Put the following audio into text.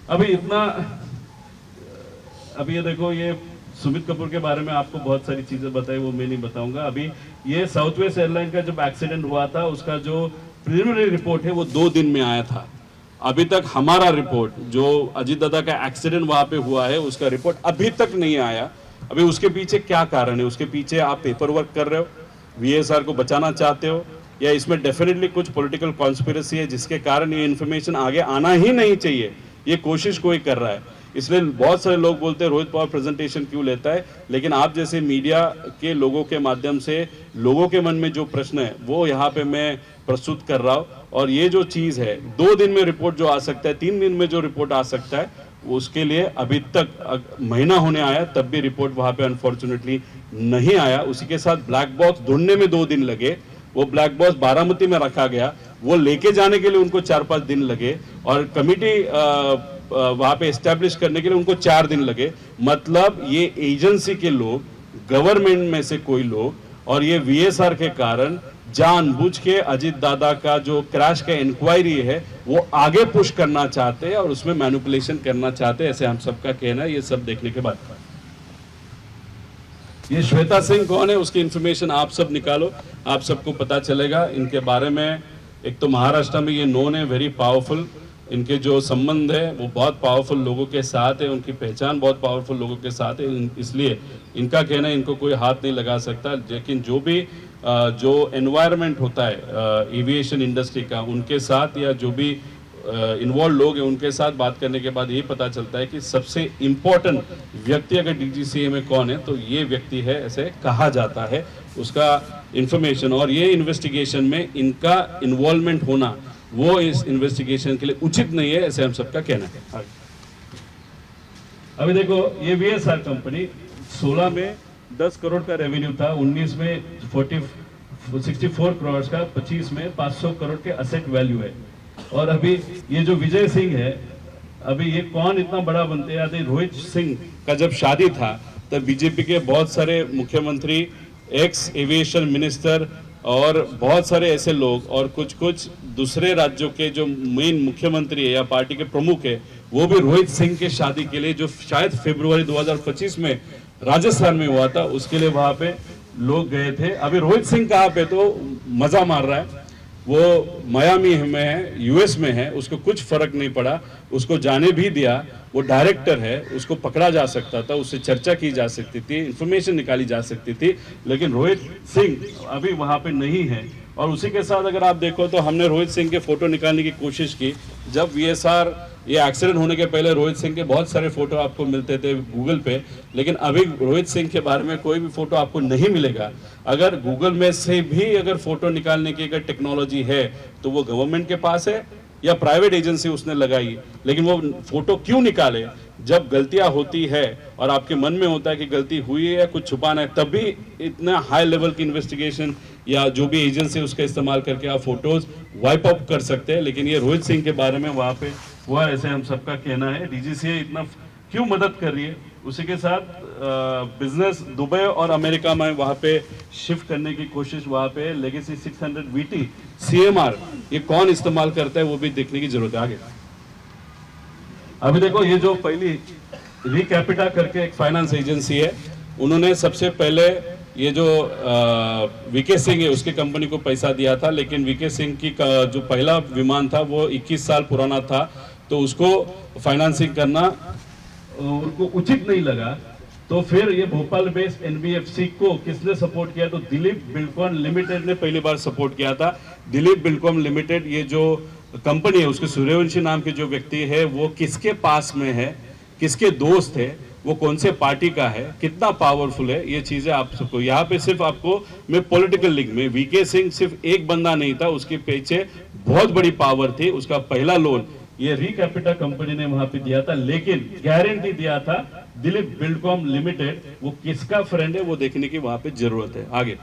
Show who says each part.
Speaker 1: अभी इतना, अभी ये देखो, ये सुमित कपूर के बारे में आपको बहुत सारी चीजें बताई, वो मैं नहीं बताऊंगा। अभी ये साउथ वेस्ट एयरलाइन का जब एक्सीडेंट हुआ था, उसका जो प्रिलिमिनरी रिपोर्ट है वो 2 दिन में आया था। अभी तक हमारा रिपोर्ट, जो अजीत दादा का एक्सीडेंट वहां पे हुआ है, उसका रिपोर्ट अभी तक नहीं आया। अभी उसके पीछे क्या कारण है? उसके पीछे आप पेपर वर्क कर रहे हो, वीएसआर को बचाना चाहते हो, या इसमें डेफिनेटली कुछ पॉलिटिकल कॉन्स्पिरेसी है जिसके कारण ये इन्फॉर्मेशन आगे आना ही नहीं चाहिए, ये कोशिश कोई कर रहा है। इसलिए बहुत सारे लोग बोलते हैं रोहित पवार प्रेजेंटेशन क्यों लेता है, लेकिन आप जैसे मीडिया के लोगों के माध्यम से लोगों के मन में जो प्रश्न है वो यहाँ पे मैं प्रस्तुत कर रहा हूँ। और ये जो चीज़ है, 2 दिन में रिपोर्ट जो आ सकता है, 3 दिन में जो रिपोर्ट आ सकता है, उसके लिए अभी तक महीना होने आया, तब भी रिपोर्ट वहाँ पे अनफॉर्चुनेटली नहीं आया। उसी के साथ ब्लैक बॉक्स ढूंढने में 2 दिन लगे। वो ब्लैक बॉक्स बारामती में रखा गया, वो लेके जाने के लिए उनको 4-5 दिन लगे, और कमिटी वहां पे एस्टेब्लिश करने के लिए उनको 4 दिन लगे। मतलब ये एजेंसी के लोग, गवर्नमेंट में से कोई लोग, और ये वीएसआर के कारण जानबूझ के अजीत दादा का जो क्रैश का इंक्वायरी है वो आगे पुश करना चाहते हैं और उसमें मैनिपुलेशन करना चाहते हैं, ऐसे हम सबका कहना है। ये सब देखने के बाद ये श्वेता सिंह कौन है, उसकी इंफॉर्मेशन आप सब निकालो, आप सबको पता चलेगा इनके बारे में। एक तो महाराष्ट्र में ये नोन है, वेरी पावरफुल, इनके जो संबंध है वो बहुत पावरफुल लोगों के साथ है, उनकी पहचान बहुत पावरफुल लोगों के साथ है, इसलिए इनका कहना है इनको कोई हाथ नहीं लगा सकता। लेकिन जो भी जो एनवायरनमेंट होता है एविएशन इंडस्ट्री का, उनके साथ या जो भी इन्वॉल्व लोग हैं उनके साथ बात करने के बाद यही पता चलता है कि सबसे इम्पोर्टेंट व्यक्ति अगर डीजीसीए में कौन है तो ये व्यक्ति है, ऐसे कहा जाता है। उसका इंफॉर्मेशन और ये इन्वेस्टिगेशन में इनका इन्वॉल्वमेंट होना वो इस इन्वेस्टिगेशन के लिए उचित नहीं है, ऐसे हम सबका कहना है। अभी देखो, ये वीएसआर कंपनी 16 में 10 करोड़ का रेवेन्यू था, 19 में 64 करोड़ का, 25 में 500 करोड़ के असेट वैल्यू है। और अभी ये जो विजय सिंह है, अभी ये कौन इतना बड़ा बनते हैं? रोहित सिंह का जब शादी था तब बीजेपी के बहुत सारे मुख्यमंत्री, एक्स एविएशन मिनिस्टर और बहुत सारे ऐसे लोग और कुछ दूसरे राज्यों के जो मेन मुख्यमंत्री है या पार्टी के प्रमुख है, वो भी रोहित सिंह के शादी के लिए, जो शायद फरवरी 2025 में राजस्थान में हुआ था, उसके लिए वहां पे लोग गए थे। अभी रोहित सिंह कहाँ पे, तो मजा मार रहा है, वो मियामी में है, यूएस में है, उसको कुछ फर्क नहीं पड़ा, उसको जाने भी दिया। वो डायरेक्टर है, उसको पकड़ा जा सकता था, उससे चर्चा की जा सकती थी, इंफॉर्मेशन निकाली जा सकती थी, लेकिन रोहित सिंह अभी वहां पे नहीं है। और उसी के साथ अगर आप देखो तो हमने रोहित सिंह के फोटो निकालने की कोशिश की। जब वीएसआर ये एक्सीडेंट होने के पहले रोहित सिंह के बहुत सारे फोटो आपको मिलते थे गूगल पे, लेकिन अभी रोहित सिंह के बारे में कोई भी फोटो आपको नहीं मिलेगा। अगर गूगल में से भी अगर फोटो निकालने की अगर टेक्नोलॉजी है तो वो गवर्नमेंट के पास है या प्राइवेट एजेंसी उसने लगाई, लेकिन वो फोटो क्यों निकाले? जब गलतियां होती है और आपके मन में होता है कि गलती हुई है या कुछ छुपाना है, तभी इतना हाई लेवल की इन्वेस्टिगेशन या जो भी एजेंसी उसका इस्तेमाल करके आप फोटोज वाइप आउट कर सकते हैं। लेकिन ये रोहित सिंह के बारे में वहां पे हुआ, ऐसे हम सबका कहना है। डीजीसीए इतना क्यों मदद कर रही है? उसी के साथ बिजनेस दुबई और अमेरिका में वहां पे शिफ्ट करने की कोशिश, वहां पे लेगेसी 600 वीटी सीएमआर ये कौन इस्तेमाल करता है वो भी देखने की जरूरत है। आगे अभी देखो, ये जो पहली रिकैपिटा करके एक फाइनेंस एजेंसी है, उन्होंने सबसे पहले ये जो वीके सिंह है उसकी कंपनी को पैसा दिया था, लेकिन वीके सिंह की जो पहला विमान था वो 21 साल पुराना था, तो उसको फाइनेंसिंग करना उनको उचित नहीं लगा। तो फिर ये भोपाल बेस्ड एनबीएफसी को किसने सपोर्ट किया? तो दिलीप बिल्डकॉन लिमिटेड ने पहली बार सपोर्ट किया था। दिलीप बिल्डकॉन लिमिटेड ये जो कंपनी है, उसके सूर्यवंशी नाम के जो व्यक्ति है वो किसके पास में है, किसके दोस्त है, वो कौन से पार्टी का है, कितना पावरफुल है, ये चीजें आप सबको यहाँ पे सिर्फ आपको मैं पॉलिटिकल लिंक में, वीके सिंह सिर्फ एक बंदा नहीं था, उसके पीछे बहुत बड़ी पावर थी। उसका पहला लोन ये रिकैपिटा कंपनी ने वहां पे दिया था, लेकिन गारंटी दिया था दिलीप बिल्डकॉन लिमिटेड। वो किसका फ्रेंड है वो देखने की वहां पे जरूरत है। आगे